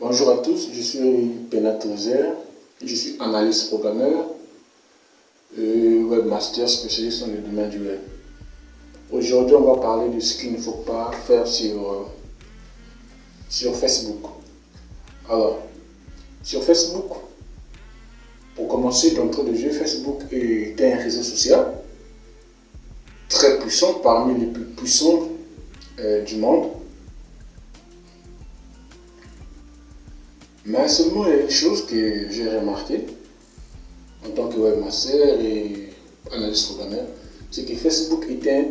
Bonjour à tous, je suis Penat Tozer, je suis analyste programmeur et webmaster spécialiste dans le domaine du web. Aujourd'hui, on va parler de ce qu'il ne faut pas faire sur Facebook. Alors, sur Facebook, pour commencer, d'entrée de jeu, Facebook est un réseau social très puissant, parmi les plus puissants du monde. Mais seulement il y a une chose que j'ai remarqué en tant que webmaster et analyste programmeur, c'est que Facebook est un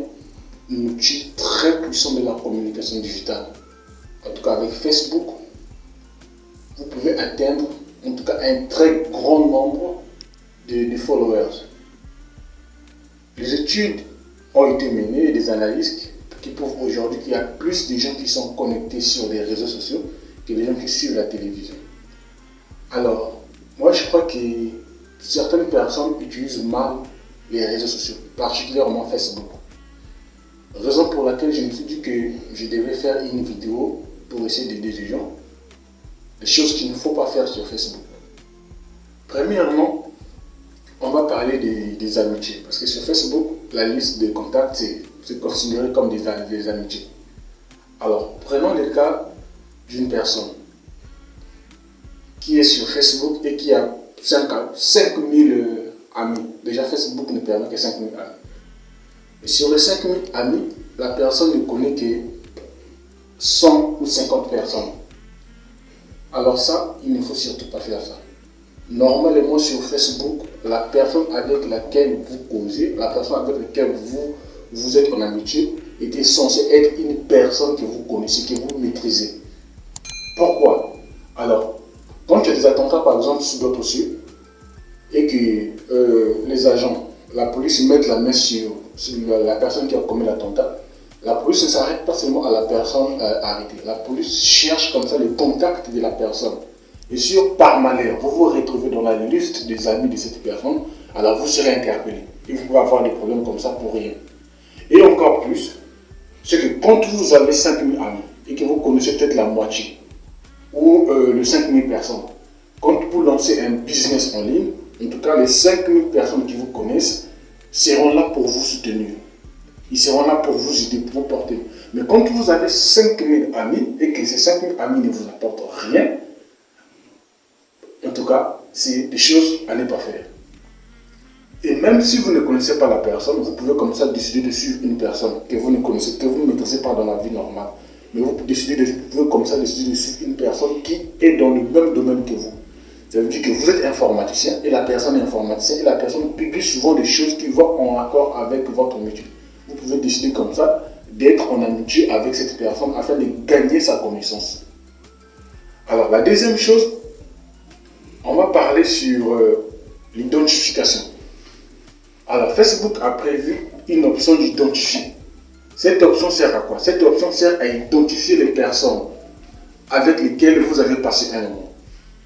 outil très puissant de la communication digitale. En tout cas, avec Facebook, vous pouvez atteindre en tout cas un très grand nombre de followers. Les études ont été menées et des analyses qui prouvent aujourd'hui qu'il y a plus de gens qui sont connectés sur les réseaux sociaux que les gens qui suivent la télévision. Alors, moi je crois que certaines personnes utilisent mal les réseaux sociaux, particulièrement Facebook. Raison pour laquelle je me suis dit que je devais faire une vidéo pour essayer d'aider les gens. Les choses qu'il ne faut pas faire sur Facebook. Premièrement, on va parler des amitiés. Parce que sur Facebook, la liste de contacts, c'est considéré comme des amitiés. Alors, prenons le cas d'une personne qui est sur Facebook et qui a 5000 amis. Déjà, Facebook ne permet que 5000 amis. Et sur les 5000 amis, la personne ne connaît que 100 ou 50 personnes. Alors ça, il ne faut surtout pas faire ça. Normalement, sur Facebook, la personne avec laquelle vous causez, la personne avec laquelle vous êtes en amitié, était censée être une personne que vous connaissez, que vous maîtrisez. Pourquoi? Alors, quand il y a des attentats par exemple sur d'autres sites et que les agents, la police mettent la main sur la personne qui a commis l'attentat, la police ne s'arrête pas seulement à la personne arrêtée. La police cherche comme ça les contacts de la personne. Et si par malheur vous vous retrouvez dans la liste des amis de cette personne, alors vous serez interpellé. Et vous pouvez avoir des problèmes comme ça pour rien. Et encore plus, c'est que quand vous avez 5000 amis et que vous connaissez peut-être la moitié, ou les 5000 personnes. Quand vous lancez un business en ligne, en tout cas les 5000 personnes qui vous connaissent seront là pour vous soutenir. Ils seront là pour vous aider, pour vous porter. Mais quand vous avez 5000 amis et que ces 5000 amis ne vous apportent rien, en tout cas, c'est des choses à ne pas faire. Et même si vous ne connaissez pas la personne, vous pouvez comme ça décider de suivre une personne que vous ne connaissez, que vous ne maîtrisez pas dans la vie normale. Mais vous pouvez comme ça décider de suivre une personne qui est dans le même domaine que vous. Ça veut dire que vous êtes informaticien et la personne est informaticien et la personne publie souvent des choses qui vont en accord avec votre métier. Vous pouvez décider comme ça d'être en amitié avec cette personne afin de gagner sa connaissance. Alors la deuxième chose, on va parler sur l'identification. Alors Facebook a prévu une option d'identifier. Cette option sert à quoi? Cette option sert à identifier les personnes avec lesquelles vous avez passé un moment.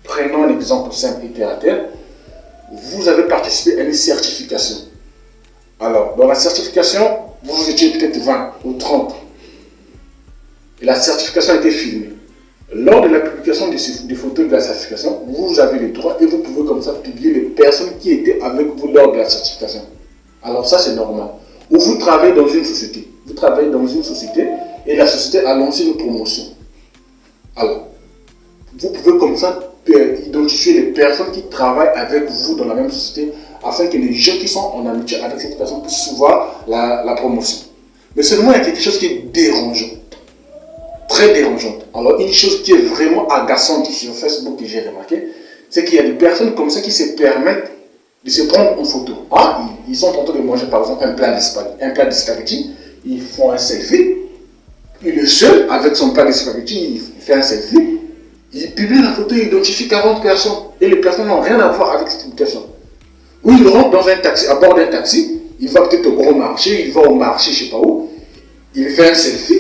Prenons un exemple simple et terre à terre. Vous avez participé à une certification. Alors, dans la certification, vous étiez peut-être 20 ou 30. Et la certification a été filmée. Lors de la publication des photos de la certification, vous avez les droits et vous pouvez comme ça publier les personnes qui étaient avec vous lors de la certification. Alors ça, c'est normal. Ou vous travaillez dans une société. Vous travaillez dans une société et la société a lancé une promotion. Alors, vous pouvez comme ça identifier les personnes qui travaillent avec vous dans la même société afin que les gens qui sont en amitié avec cette personne puissent voir la promotion. Mais seulement il y a quelque chose qui est dérangeant. Très dérangeante. Alors, une chose qui est vraiment agaçante sur Facebook que j'ai remarqué, c'est qu'il y a des personnes comme ça qui se permettent de se prendre en photo. Ah, ils sont en train de manger par exemple un plat de spaghetti. Ils font un selfie. Il est seul avec son plat de spaghetti, il fait un selfie. Il publie la photo, il identifie 40 personnes. Et les personnes n'ont rien à voir avec cette publication. Ou il rentre dans un taxi, à bord d'un taxi, il va peut-être au gros marché, il va au marché, je ne sais pas où. Il fait un selfie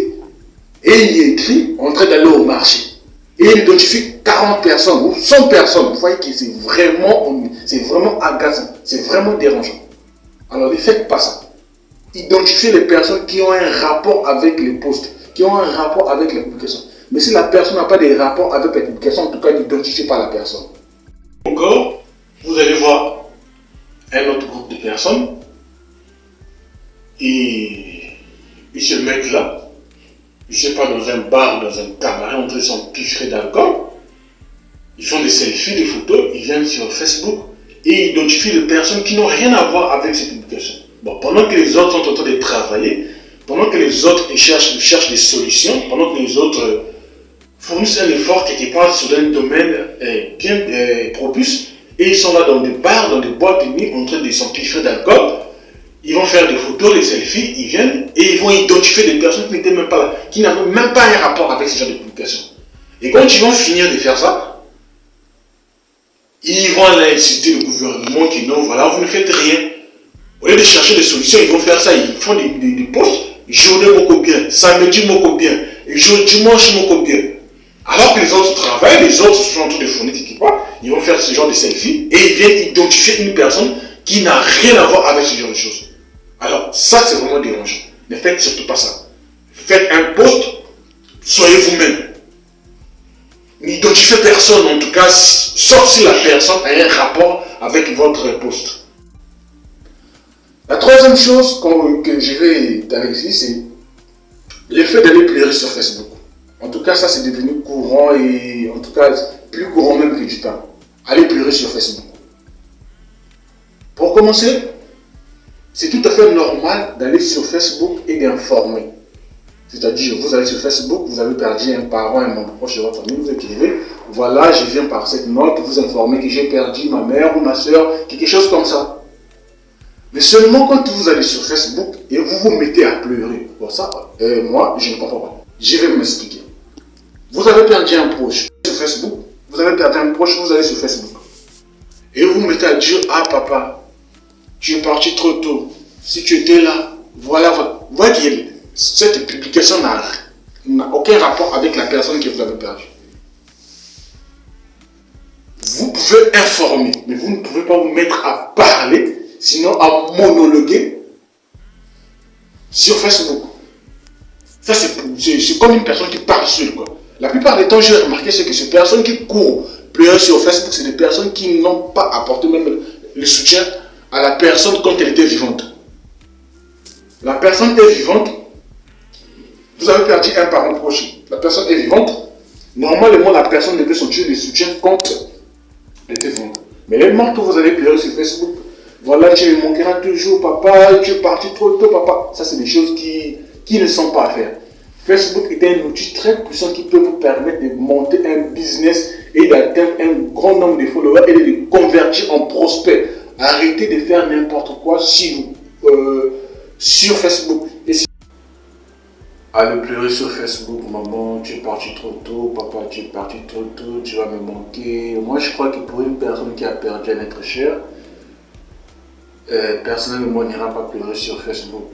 et il écrit en train d'aller au marché. Et il identifie 40 personnes ou 100 personnes. Vous voyez que c'est vraiment agaçant, c'est vraiment dérangeant. Alors ne faites pas ça. Identifiez les personnes qui ont un rapport avec les posts, qui ont un rapport avec les publications. Mais si la personne n'a pas de rapport avec la publication, en tout cas, n'identifiez pas la personne. Encore, vous allez voir un autre groupe de personnes et ce mec-là, je ne sais pas, dans un bar, dans un cabaret, entre son piffret d'alcool, ils font des selfies, des photos, ils viennent sur Facebook et identifient des personnes qui n'ont rien à voir avec ces publications. Bon, pendant que les autres sont en train de travailler, pendant que les autres cherchent des solutions, pendant que les autres fournissent un effort quelque part sur un domaine bien propice, et ils sont là dans des bars, dans des boîtes de nuit, en train de s'empiffrer d'alcool, ils vont faire des photos, des selfies, ils viennent et ils vont identifier des personnes qui n'étaient même pas là, qui n'avaient même pas un rapport avec ce genre de publications. Et quand ils vont finir de faire ça, ils vont aller inciter le gouvernement qui non, voilà, vous ne faites rien. Au lieu de chercher des solutions, ils vont faire ça, ils font des posts, journée moko bien, samedi moko bien, dimanche moko bien. Alors que les autres travaillent, les autres sont en train de fournir quelque part, ils vont faire ce genre de selfie et ils viennent identifier une personne qui n'a rien à voir avec ce genre de choses. Alors, ça c'est vraiment dérangeant. Ne faites surtout pas ça. Faites un post, soyez vous-même. N'identifiez personne, en tout cas, sauf si la personne a un rapport avec votre post. La troisième chose que je vais t'aller ici, c'est le fait d'aller pleurer sur Facebook. En tout cas, ça c'est devenu courant et en tout cas, plus courant même que du temps. Aller pleurer sur Facebook. Pour commencer, c'est tout à fait normal d'aller sur Facebook et d'informer. C'est-à-dire, vous allez sur Facebook, vous avez perdu un parent, un membre proche de votre famille, vous écrivez, voilà, je viens par cette note vous informer que j'ai perdu ma mère ou ma soeur, quelque chose comme ça. Mais seulement quand vous allez sur Facebook et vous vous mettez à pleurer, bon ça, moi, je ne comprends pas. Je vais m'expliquer. Vous avez perdu un proche sur Facebook, vous avez perdu un proche, vous allez sur Facebook. Et vous vous mettez à dire, ah papa, tu es parti trop tôt. Si tu étais là, voilà, vous voyez que cette publication n'a aucun rapport avec la personne que vous avez perdue. Vous pouvez informer, mais vous ne pouvez pas vous mettre à parler, sinon à monologuer sur Facebook. Ça, c'est comme une personne qui parle seule, quoi. La plupart des temps, j'ai remarqué que ces personnes qui courent pleurer sur Facebook, c'est des personnes qui n'ont pas apporté même le soutien à la personne quand elle était vivante. La personne est vivante, vous avez perdu un parent proche, la personne est vivante, normalement la personne devait sentir le soutien quand elle était vivante. Mais les morts que vous allez pleurer sur Facebook, voilà, tu me manqueras toujours, papa, tu es parti trop tôt, papa. Ça, c'est des choses qui ne sont pas à faire. Facebook est un outil très puissant qui peut vous permettre de monter un business et d'atteindre un grand nombre de followers et de les convertir en prospects. Arrêtez de faire n'importe quoi sur Facebook. Aller pleurer sur Facebook, maman, tu es parti trop tôt, papa, tu es parti trop tôt, tu vas me manquer. Moi, je crois que pour une personne qui a perdu un être cher, personnellement, n'ira pas pleurer sur Facebook.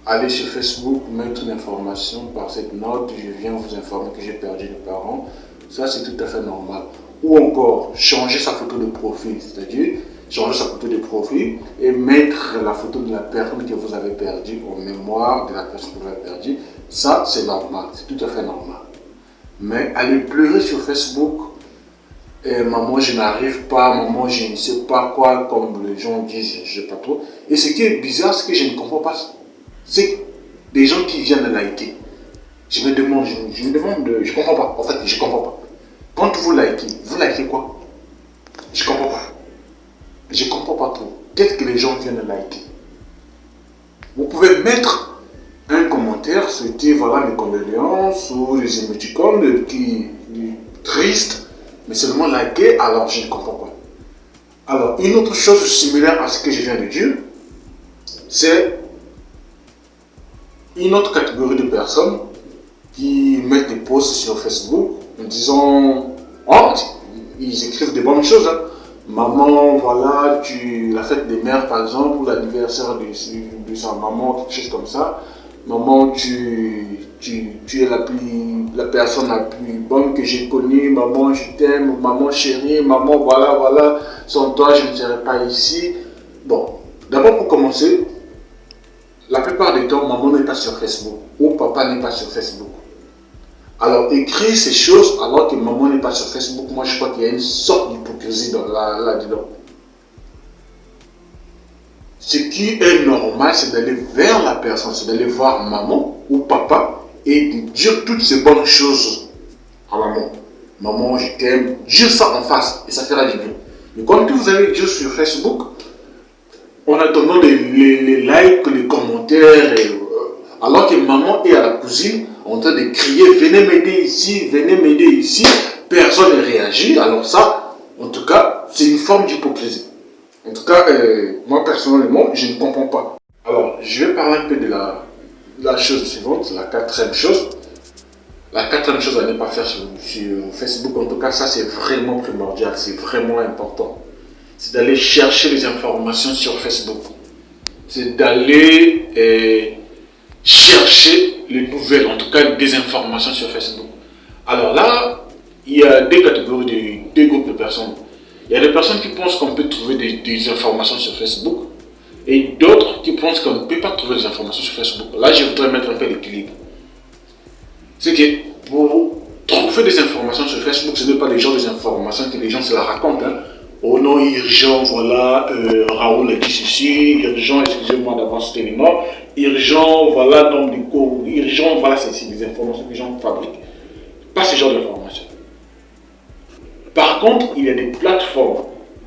Aller sur Facebook, mettre une information par cette note, je viens vous informer que j'ai perdu des parents, ça c'est tout à fait normal. Ou encore, changer sa photo de profil, c'est-à-dire changer sa photo de profil et mettre la photo de la personne que vous avez perdue en mémoire de la personne que vous avez perdue, ça c'est normal, c'est tout à fait normal. Mais aller pleurer sur Facebook, maman je n'arrive pas, maman je ne sais pas quoi, comme les gens disent, je ne sais pas trop. Et ce qui est bizarre, c'est que je ne comprends pas, c'est des gens qui viennent liker. Je me demande, je comprends pas, en fait je comprends pas. Quand vous likez quoi? Je comprends pas. Je comprends pas trop. Qu'est-ce que les gens viennent liker? Vous pouvez mettre un commentaire, souhaiter voilà mes condoléances ou les émoticônes qui tristes, mais seulement liker, alors je ne comprends pas. Alors, une autre chose similaire à ce que je viens de dire, c'est une autre catégorie de personnes qui mettent des posts sur Facebook en disant, oh, ils écrivent des bonnes choses, hein. Maman, voilà, la fête des mères par exemple, ou l'anniversaire de sa maman, quelque chose comme ça. Maman, tu es la personne la plus bonne que j'ai connue. Maman, je t'aime. Maman chérie, maman, voilà. Sans toi, je ne serais pas ici. Bon, d'abord pour commencer, la plupart des temps, maman n'est pas sur Facebook ou papa n'est pas sur Facebook. Alors, écrire ces choses alors que maman n'est pas sur Facebook, moi je crois qu'il y a une sorte d'hypocrisie là-dedans. Ce qui est normal, c'est d'aller vers la personne, c'est d'aller voir maman ou papa et de dire toutes ces bonnes choses à maman. Maman, je t'aime, dire ça en face et ça fera du bien. Mais comme vous allez dire sur Facebook, en attendant les likes, les commentaires, alors que maman est à la cuisine en train de crier venez m'aider ici, personne ne réagit. Alors ça, en tout cas, c'est une forme d'hypocrisie. En tout cas, moi personnellement, je ne comprends pas. Alors, je vais parler un peu de la chose suivante, la quatrième chose. La quatrième chose à ne pas faire sur Facebook, en tout cas, ça c'est vraiment primordial, c'est vraiment important. C'est d'aller chercher les informations sur Facebook. C'est d'aller chercher les nouvelles, en tout cas des informations sur Facebook. Alors là, il y a deux catégories, deux groupes de personnes. Il y a des personnes qui pensent qu'on peut trouver des informations sur Facebook et d'autres qui pensent qu'on ne peut pas trouver des informations sur Facebook. Là, je voudrais mettre un peu d'équilibre. C'est que pour trouver des informations sur Facebook, ce n'est pas des informations que les gens se la racontent. Hein. Oh non, urgent, voilà, Raoul a dit ceci, urgent, excusez-moi d'avance, c'était les noms, urgent, voilà, nombre de cours, urgent, voilà, c'est des informations que les gens fabriquent. Pas ce genre d'informations. Par contre, il y a des plateformes,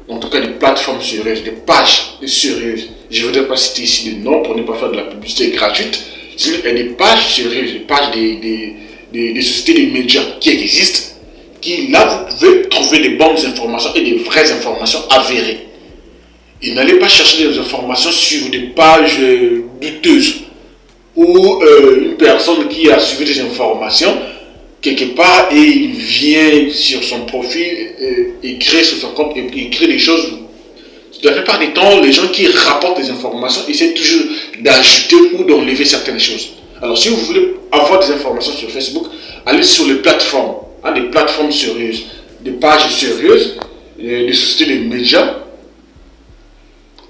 en tout cas des plateformes sérieuses, des pages sérieuses. Je ne voudrais pas citer ici des noms pour ne pas faire de la publicité gratuite. Il y a des pages sérieuses, des pages des sociétés de médias qui existent, qui là vous pouvez trouver des bonnes informations et des vraies informations avérées. Et n'allez pas chercher des informations sur des pages douteuses ou une personne qui a suivi des informations quelque part et il vient sur son profil, écrire sur son compte et écrire des choses. La plupart du temps, les gens qui rapportent des informations essaient toujours d'ajouter ou d'enlever certaines choses. Alors si vous voulez avoir des informations sur Facebook, allez sur les plateformes, hein, des plateformes sérieuses, des pages sérieuses, des sociétés de médias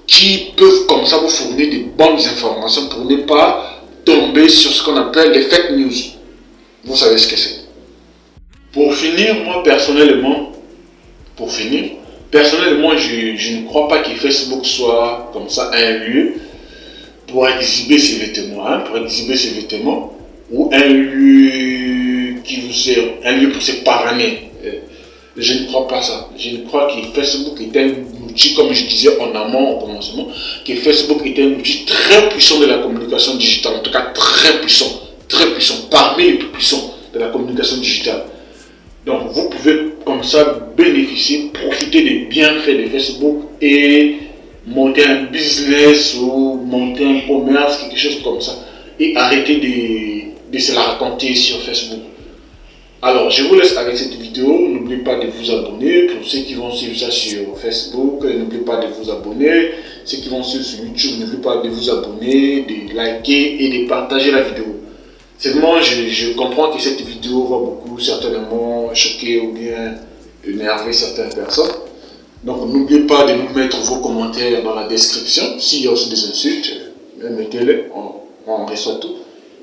qui peuvent comme ça vous fournir des bonnes informations pour ne pas tomber sur ce qu'on appelle les fake news. Vous savez ce que c'est. Pour finir, moi personnellement, je ne crois pas que Facebook soit comme ça un lieu pour exhiber ses vêtements, ou un lieu qui vous sert, un lieu pour se pavaner. Je ne crois pas ça. Je ne crois que Facebook est un outil, comme je disais en amont, au commencement, que Facebook est un outil très puissant de la communication digitale, en tout cas très puissant, parmi les plus puissants de la communication digitale. Donc vous pouvez comme ça bénéficier, profiter des bienfaits de Facebook et monter un business ou monter un commerce, quelque chose comme ça. Et arrêter de se la raconter sur Facebook. Alors je vous laisse avec cette vidéo. N'oubliez pas de vous abonner. Pour ceux qui vont suivre ça sur Facebook, n'oubliez pas de vous abonner. Ceux qui vont suivre sur YouTube, n'oubliez pas de vous abonner, de liker et de partager la vidéo. Seulement, je comprends que cette vidéo va beaucoup certainement choquer ou bien énerver certaines personnes. Donc n'oubliez pas de nous mettre vos commentaires dans la description. S'il y a aussi des insultes, mettez-les, on reçoit tout.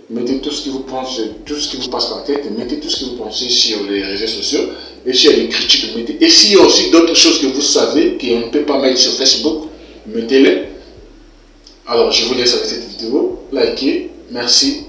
Mettez tout ce qui vous pense, tout ce qui vous passe par la tête, mettez tout ce que vous pensez sur les réseaux sociaux. Et s'il y a des critiques, mettez. Et s'il y a aussi d'autres choses que vous savez qu'on ne peut pas mettre sur Facebook, mettez-les. Alors je vous laisse avec cette vidéo. Likez, merci.